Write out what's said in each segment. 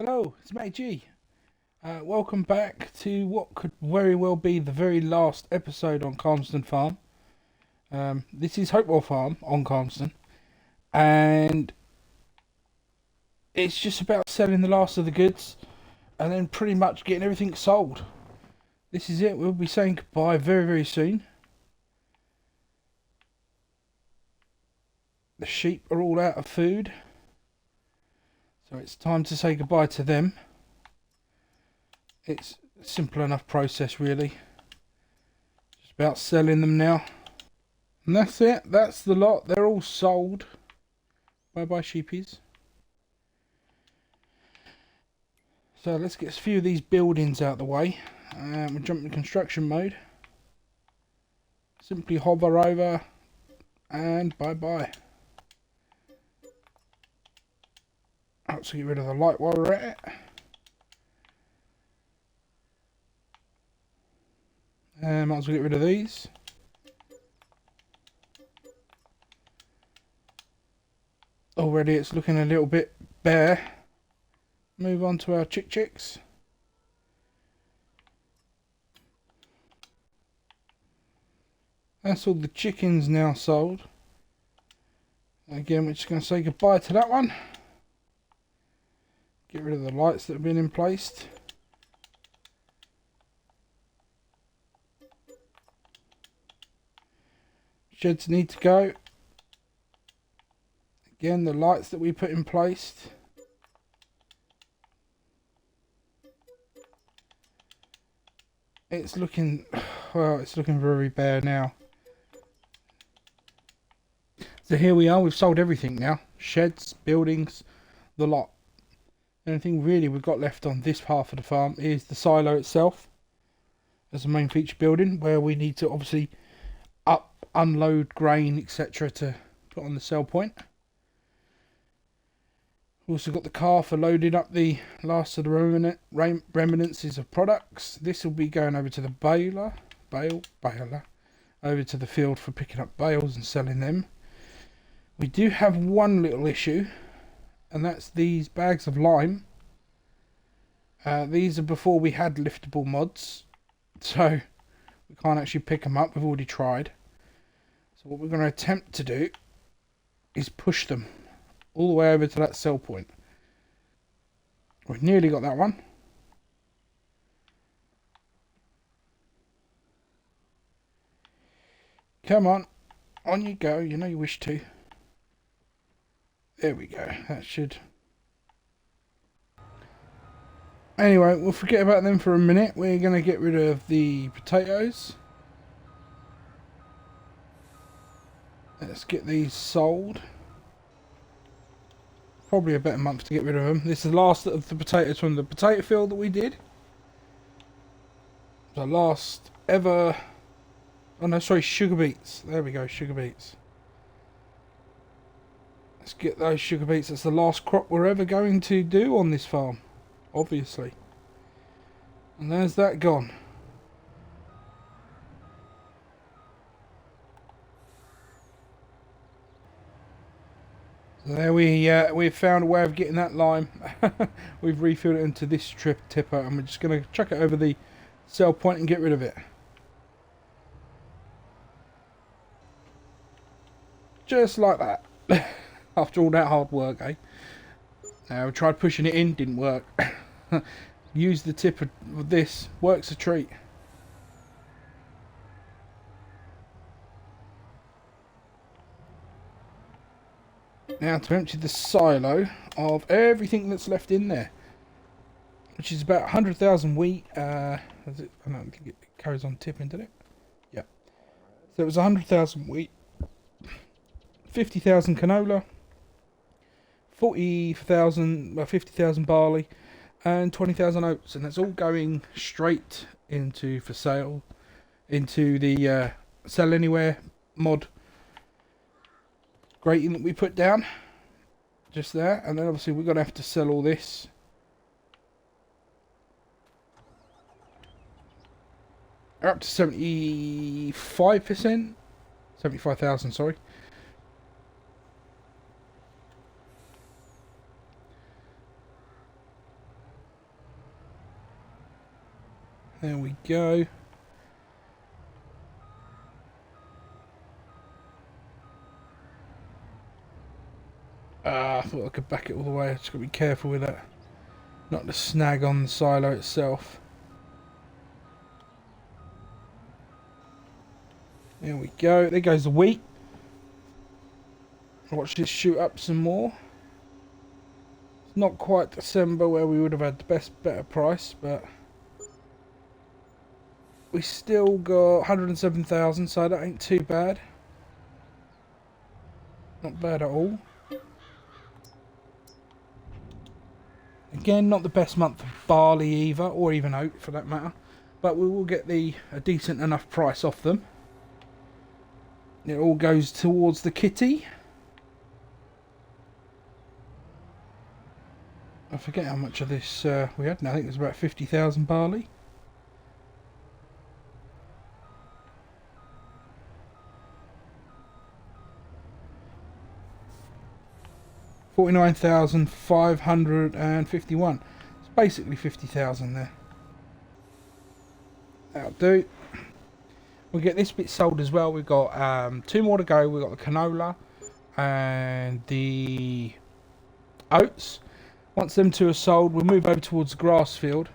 Hello, it's Mate G. Welcome back to what could very well be the very last episode on Calmsden Farm. This is Hopewell Farm on Calmsden, and it's just about selling the last of the goods and then pretty much getting everything sold. This is it. We'll be saying goodbye very, very soon. The sheep are all out of food, so it's time to say goodbye to them. It's a simple enough process, really. Just about selling them now. And that's it. That's the lot. They're all sold. Bye bye, sheepies. So let's get a few of these buildings out of the way. We'll jump into construction mode. Simply hover over and bye bye. Let's get rid of the light while we're at it. Might as well get rid of these. Already it's looking a little bit bare. Move on to our chicks. That's all the chickens now sold. Again, we're just going to say goodbye to that one. Get rid of the lights that have been in place. Sheds need to go. Again, the lights that we put in place. It's looking, well, it's looking very bare now. So here we are, we've sold everything now. Sheds, buildings, the lot. The only thing really we've got left on this half of the farm is the silo itself. As a main feature building where we need to obviously unload grain, etc. to put on the sell point. We've also got the car for loading up the last of the reminiscences of products. This will be going over to the baler, over to the field for picking up bales and selling them. We do have one little issue, and that's these bags of lime. These are before we had liftable mods, so we can't actually pick them up. We've already tried. So what we're going to attempt to do is push them all the way over to that sell point. We've nearly got that one. Come on you go. You know you wish to. There we go. That should. Anyway, we'll forget about them for a minute. We're going to get rid of the potatoes. Let's get these sold. Probably a better month to get rid of them. This is the last of the potatoes from the potato field that we did. The last ever... Oh no, sorry, sugar beets. There we go, sugar beets. Let's get those sugar beets. That's the last crop we're ever going to do on this farm. Obviously. And there's that gone. So there we've found a way of getting that lime. We've refilled it into this tipper and we're just going to chuck it over the sell point and get rid of it. Just like that. After all that hard work, eh? We tried pushing it in, didn't work. Use the tip of this, works a treat. Now to empty the silo of everything that's left in there, which is about 100,000 wheat. I don't think it carries on tipping, did it? Yeah. So it was 100,000 wheat, 50,000 canola, 50,000 barley, and 20,000 oats, and that's all going straight into for sale, into the sell anywhere mod grating that we put down just there. And then obviously we're gonna have to sell all this. We're up to 75%, 75,000, sorry. There we go. I thought I could back it all the way. I just got to be careful with that. Not to snag on the silo itself. There we go. There goes the wheat. Watch this shoot up some more. It's not quite December where we would have had the better price, but we still got 107,000, so that ain't too bad. Not bad at all. Again, not the best month for barley either, or even oat for that matter. But we will get a decent enough price off them. It all goes towards the kitty. I forget how much of this we had now. I think it was about 50,000 barley. $49,551. It's basically 50,000 there. That'll do. We'll get this bit sold as well. We've got 2 more to go. We've got the canola and the oats. Once them 2 are sold, we'll move over towards the grass field.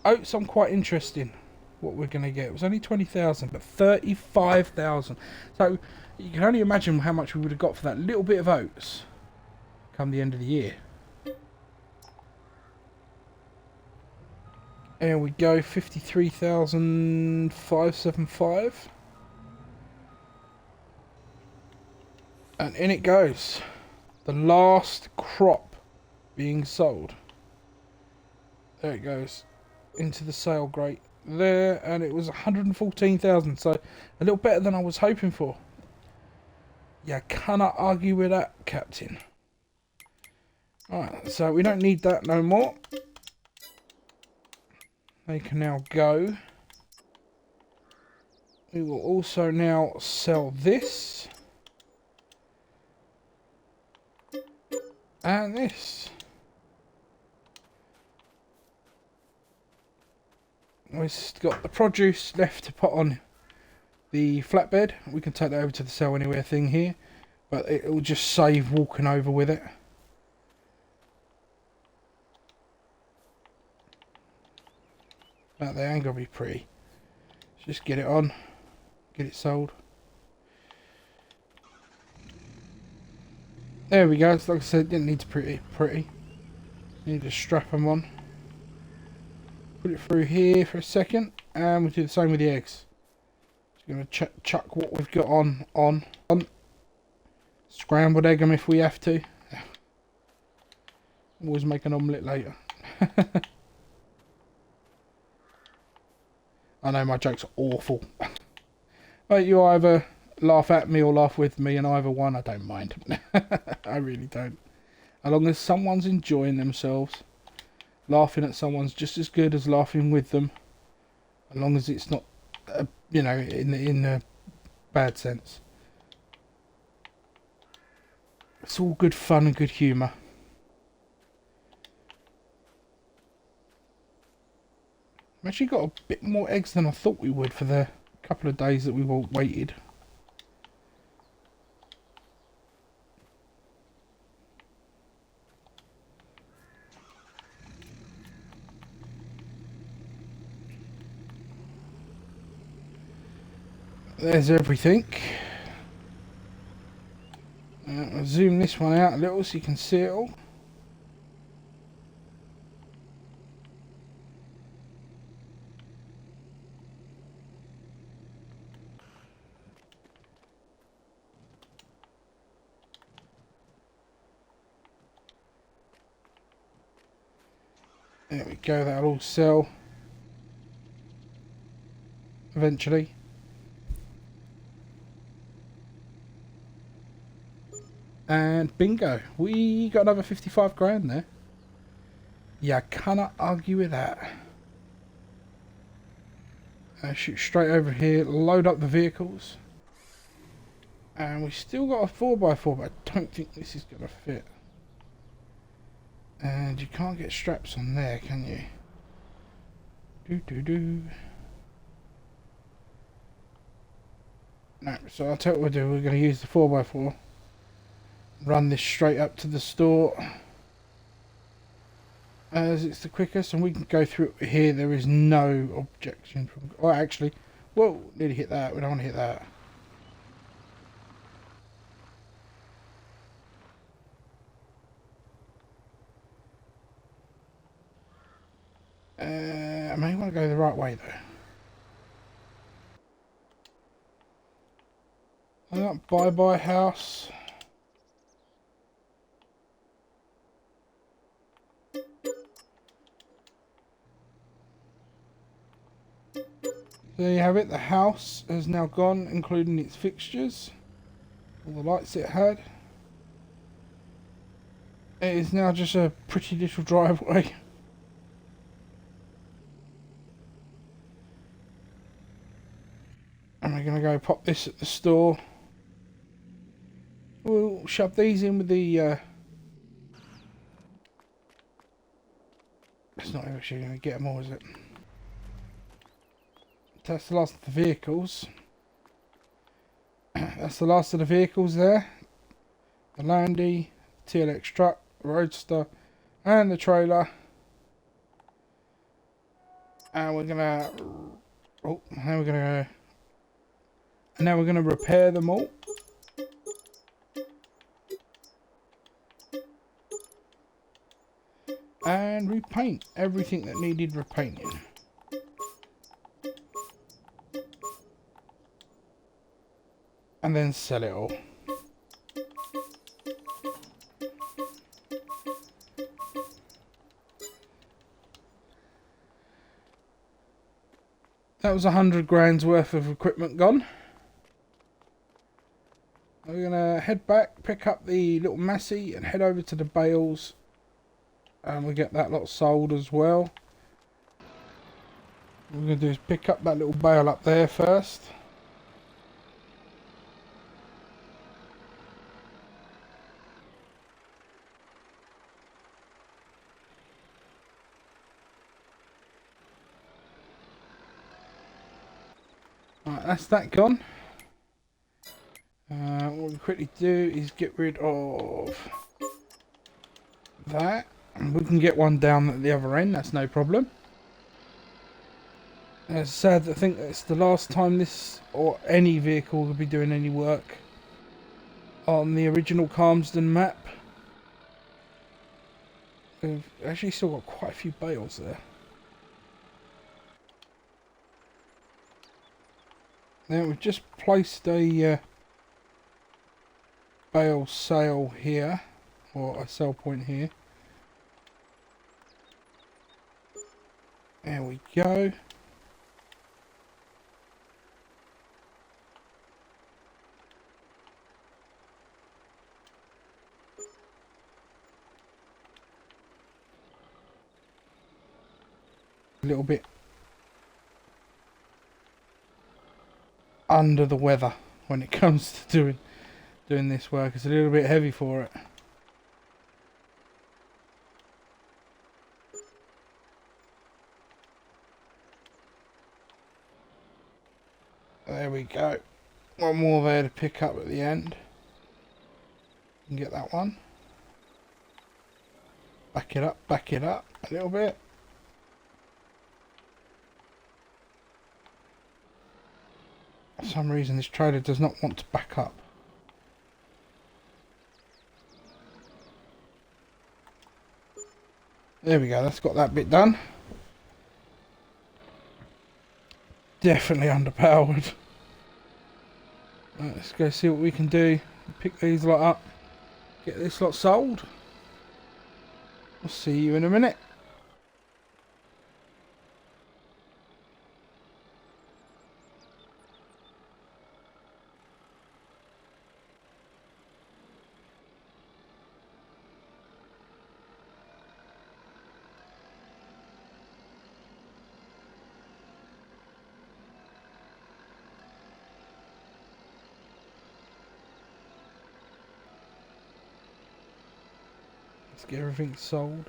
Oats, I'm quite interested in what we're going to get. It was only 20,000, but 35,000. So you can only imagine how much we would have got for that little bit of oats come the end of the year. There we go, 53,575. And in it goes. The last crop being sold. There it goes. Into the sale grate there, and it was 114,000, so a little better than I was hoping for. Yeah, cannot argue with that, Captain. Alright, so we don't need that no more. They can now go. We will also now sell this. And this. We've got the produce left to put on the flatbed. We can take that over to the sell anywhere thing here, but it will just save walking over with it. That there ain't gonna be pretty. Let's just get it on, get it sold. There we go. So like I said, didn't need to pretty. Need to strap them on. Put it through here for a second, and we'll do the same with the eggs. Just gonna chuck what we've got on. Scrambled egg them if we have to. Always make an omelette later. I know my jokes are awful. But you either laugh at me or laugh with me, and either one I don't mind. I really don't. As long as someone's enjoying themselves, laughing at someone's just as good as laughing with them. As long as it's not, you know, in a bad sense. It's all good fun and good humour. We've actually got a bit more eggs than I thought we would for the couple of days that we waited. There's everything. I'll zoom this one out a little so you can see it all. There we go, that'll all sell eventually. And bingo, we got another 55 grand there. Yeah, I cannot argue with that. Shoot straight over here, load up the vehicles. And we still got a 4x4, but I don't think this is going to fit. And you can't get straps on there, can you? No, so I'll tell you what we'll do. We're going to use the 4x4. Run this straight up to the store, as it's the quickest, and we can go through it here. There is no objection from... Oh, actually, whoa, nearly hit that. We don't want to hit that. I may want to go the right way though. I got bye-bye house. There you have it. The house has now gone, including its fixtures, all the lights it had. It is now just a pretty little driveway. And we're going to go pop this at the store. We'll shove these in with the... It's not actually going to get them all, is it? That's the last of the vehicles. That's the last of the vehicles there. The Landy, TLX truck, Roadster, and the trailer. And we're gonna... Oh, now we're gonna go... And now we're gonna repair them all. And repaint everything that needed repainting. And then sell it all. That was 100 grand's worth of equipment gone. We're gonna head back, pick up the little Massey and head over to the bales. And we'll get that lot sold as well. What we're gonna do is pick up that little bale up there first. Right, that's that gone. What we quickly do is get rid of that. And we can get one down at the other end, that's no problem. It's sad to think that it's the last time this or any vehicle will be doing any work on the original Calmsden map. We've actually still got quite a few bales there. Now we've just placed a bale sale here, or a sell point here. There we go. A little bit under the weather when it comes to doing this work. It's a little bit heavy for it. There we go. One more there to pick up at the end. You can get that one. Back it up a little bit. For some reason this trailer does not want to back up. There we go, that's got that bit done. Definitely underpowered. Right, let's go see what we can do. Pick these lot up. Get this lot sold. I'll see you in a minute. Let's get everything sold.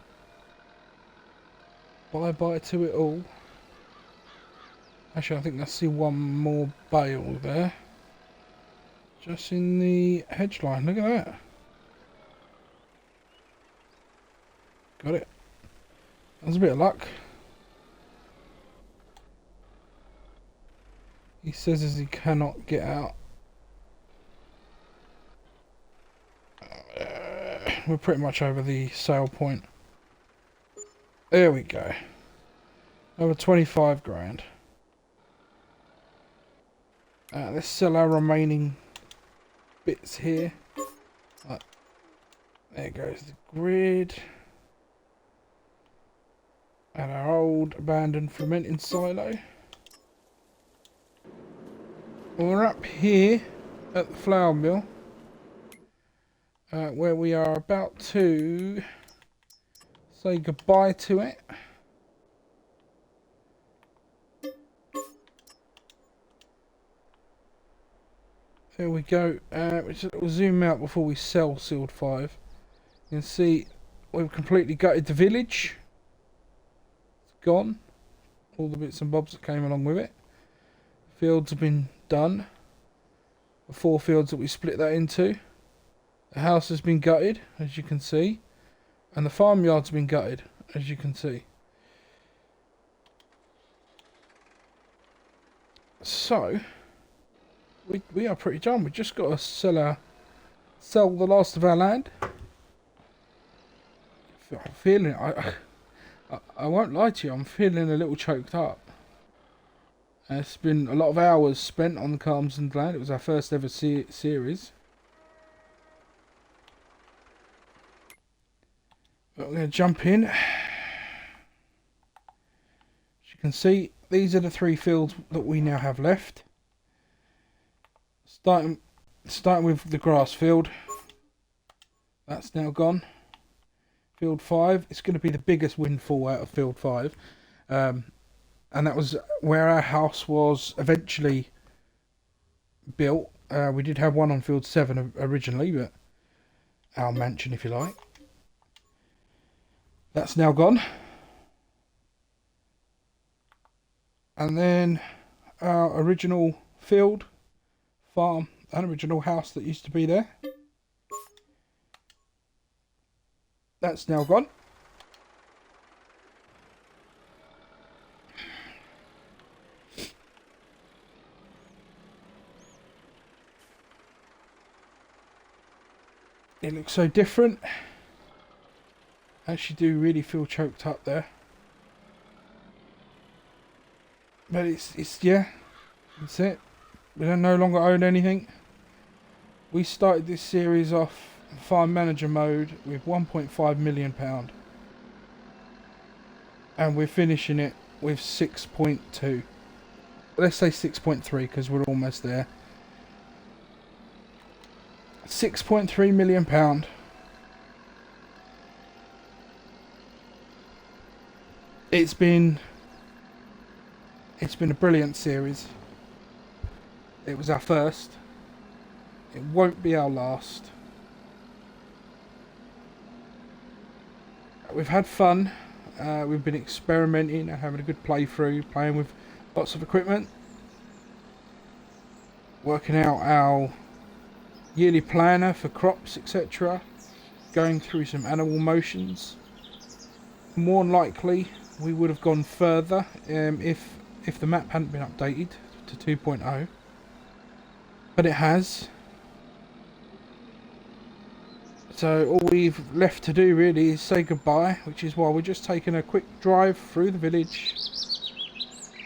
Bye bye to it all. Actually, I think I see one more bale there. Just in the hedge line. Look at that. Got it. That's a bit of luck. He says as he cannot get out. We're pretty much over the sale point. There we go. Over 25 grand. Let's sell our remaining bits here. There goes the grid. And our old abandoned fermenting silo. We're up here at the flour mill. Where we are about to say goodbye to it. There we go. We'll zoom out before we sell sealed 5. You can see we've completely gutted the village. It's gone. All the bits and bobs that came along with it. Fields have been done. The 4 fields that we split that into. The house has been gutted, as you can see. And the farmyard's been gutted, as you can see. So, we are pretty done. We've just got to sell the last of our land. I'm feeling, I won't lie to you, I'm feeling a little choked up. It's been a lot of hours spent on the Calmsden land. It was our first ever series. But we're going to jump in. As you can see, these are the 3 fields that we now have left. Starting with the grass field. That's now gone. Field 5. It's going to be the biggest windfall out of field 5. And that was where our house was eventually built. We did have one on field 7 originally, but our mansion, if you like. That's now gone. And then our original field, farm, an original house that used to be there. That's now gone. It looks so different. I actually do really feel choked up there. But it's yeah, that's it. We don't no longer own anything. We started this series off farm manager mode with £1.5 million. And we're finishing it with 6.2. Let's say 6.3 because we're almost there. £6.3 million. It's been a brilliant series. It was our first. It won't be our last. We've had fun. We've been experimenting and having a good playthrough, playing with lots of equipment, working out our yearly planner for crops, etc. Going through some animal motions. More than likely, we would have gone further if the map hadn't been updated to 2.0, but it has. So all we've left to do really is say goodbye, which is why we're just taking a quick drive through the village.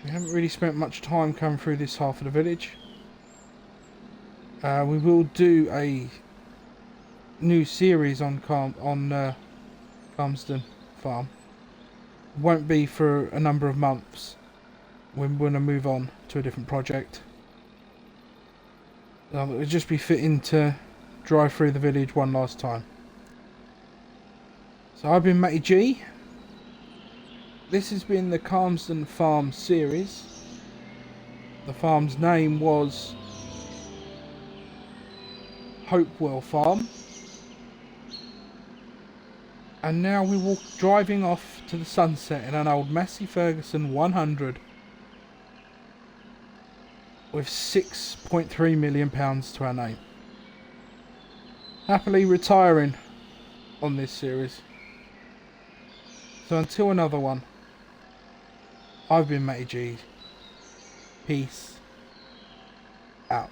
We haven't really spent much time coming through this half of the village. We will do a new series on Calmsden farm. It won't be for a number of months. We're going to move on to a different project. It would just be fitting to drive through the village one last time. So I've been Matty G. This has been the Calmsden Farm series. The farm's name was Hopewell Farm. And now we walk driving off to the sunset in an old Massey Ferguson 100. with £6.3 million to our name. Happily retiring on this series. So until another one, I've been Matty G. Peace out.